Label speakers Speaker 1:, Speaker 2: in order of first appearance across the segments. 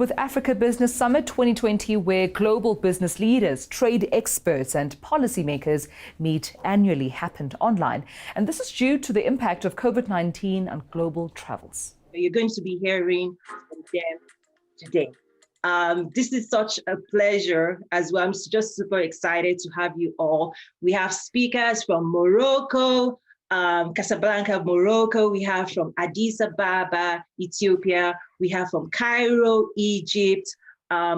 Speaker 1: With Africa Business Summit 2020, where global business leaders, trade experts and policymakers meet annually, happened online. And this is due to the impact of COVID-19 on global travels.
Speaker 2: You're going to be hearing from them today. This is such a pleasure as well. I'm just super excited to have you all. We have speakers from Morocco, Casablanca, Morocco. We have from Addis Ababa, Ethiopia. We have from Cairo, Egypt.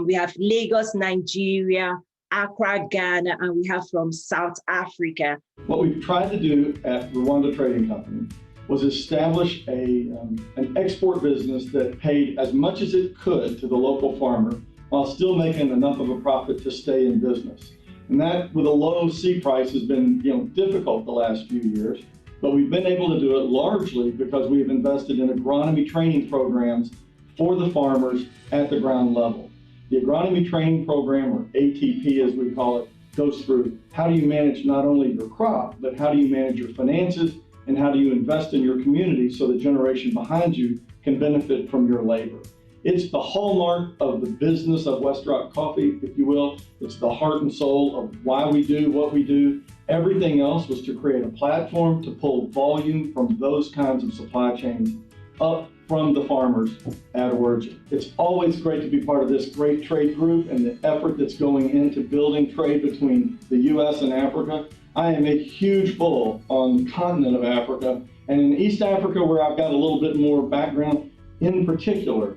Speaker 2: We have Lagos, Nigeria, Accra, Ghana, and we have from South Africa.
Speaker 3: What we've tried to do at Rwanda Trading Company was establish an export business that paid as much as it could to the local farmer while still making enough of a profit to stay in business. And that, with a low seed price, has been difficult the last few years. But we've been able to do it largely because we've invested in agronomy training programs for the farmers at the ground level. The agronomy training program, or ATP as we call it, goes through how do you manage not only your crop, but how do you manage your finances, and how do you invest in your community so the generation behind you can benefit from your labor. It's the hallmark of the business of West Rock Coffee, if you will. It's the heart and soul of why we do what we do. Everything else was to create a platform to pull volume from those kinds of supply chains up from the farmers at origin. It's always great to be part of this great trade group and the effort that's going into building trade between the U.S. and Africa. I am a huge bull on the continent of Africa, and in East Africa, where I've got a little bit more background, in particular,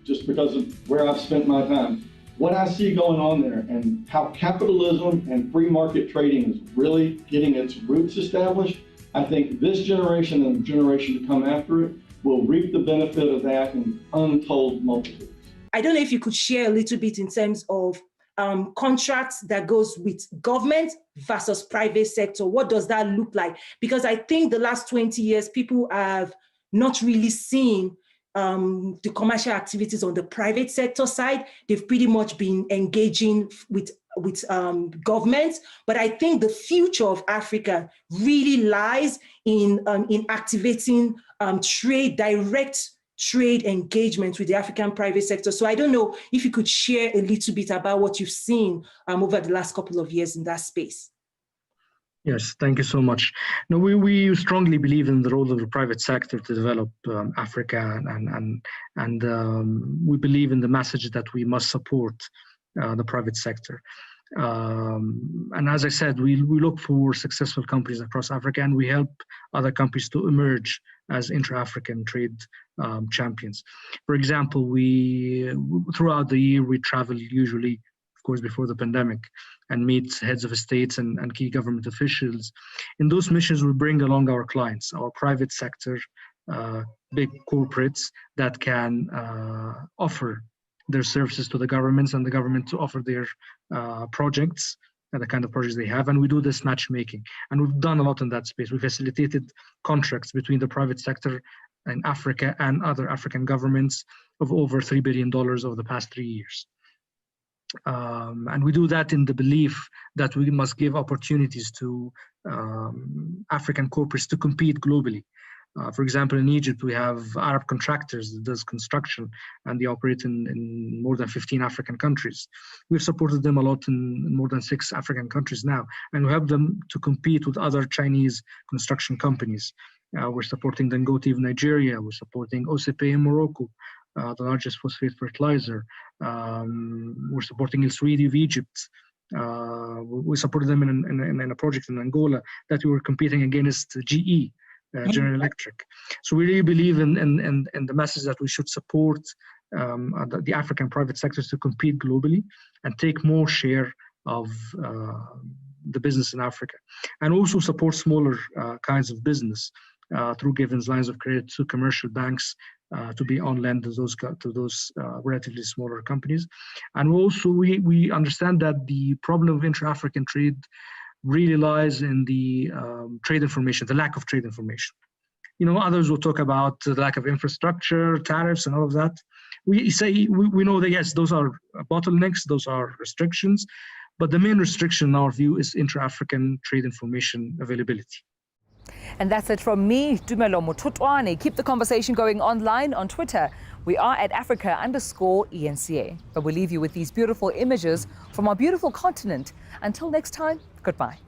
Speaker 3: just because of where I've spent my time, what I see going on there and how capitalism and free market trading is really getting its roots established, I think this generation and the generation to come after it will reap the benefit of that in untold multitudes.
Speaker 2: I don't know if you could share a little bit in terms of contracts that goes with government versus private sector. What does that look like? Because I think the last 20 years, people have not really seen the commercial activities on the private sector side. They've pretty much been engaging with governments, but I think the future of Africa really lies in activating direct trade engagement with the African private sector. So I don't know if you could share a little bit about what you've seen over the last couple of years in that space.
Speaker 4: Yes, thank you so much. No, we strongly believe in the role of the private sector to develop Africa, and we believe in the message that we must support the private sector. And as I said, we look for successful companies across Africa, and we help other countries to emerge as intra-African trade champions. For example, throughout the year, we travel usually, of course, before the pandemic, and meet heads of states and key government officials. In those missions, we bring along our clients, our private sector, big corporates that can offer their services to the governments, and the government to offer their projects and the kind of projects they have. And we do this matchmaking. And we've done a lot in that space. We facilitated contracts between the private sector in Africa and other African governments of over $3 billion over the past 3 years. And we do that in the belief that we must give opportunities to African corporates to compete globally. For example, in Egypt, we have Arab contractors that does construction, and they operate in more than 15 African countries. We've supported them a lot in more than 6 African countries now, and we help them to compete with other Chinese construction companies. We're supporting Dangote of Nigeria. We're supporting OCP in Morocco, the largest phosphate fertilizer. We're supporting El Suidi of Egypt. We supported them in a project in Angola that we were competing against GE. General Electric. So we really believe in the message that we should support the African private sectors to compete globally and take more share of the business in Africa, and also support smaller kinds of business through giving lines of credit to commercial banks to be on lend to those relatively smaller companies. And also we understand that the problem of intra-African trade really lies in the trade information, the lack of trade information. Others will talk about the lack of infrastructure, tariffs, and all of that. We know that, yes, those are bottlenecks, those are restrictions, but the main restriction in our view is intra-African trade information availability.
Speaker 1: And that's it from me, Dumelo Mututwane. Keep the conversation going online on Twitter. We are at Africa_eNCA. But we leave you with these beautiful images from our beautiful continent. Until next time, goodbye.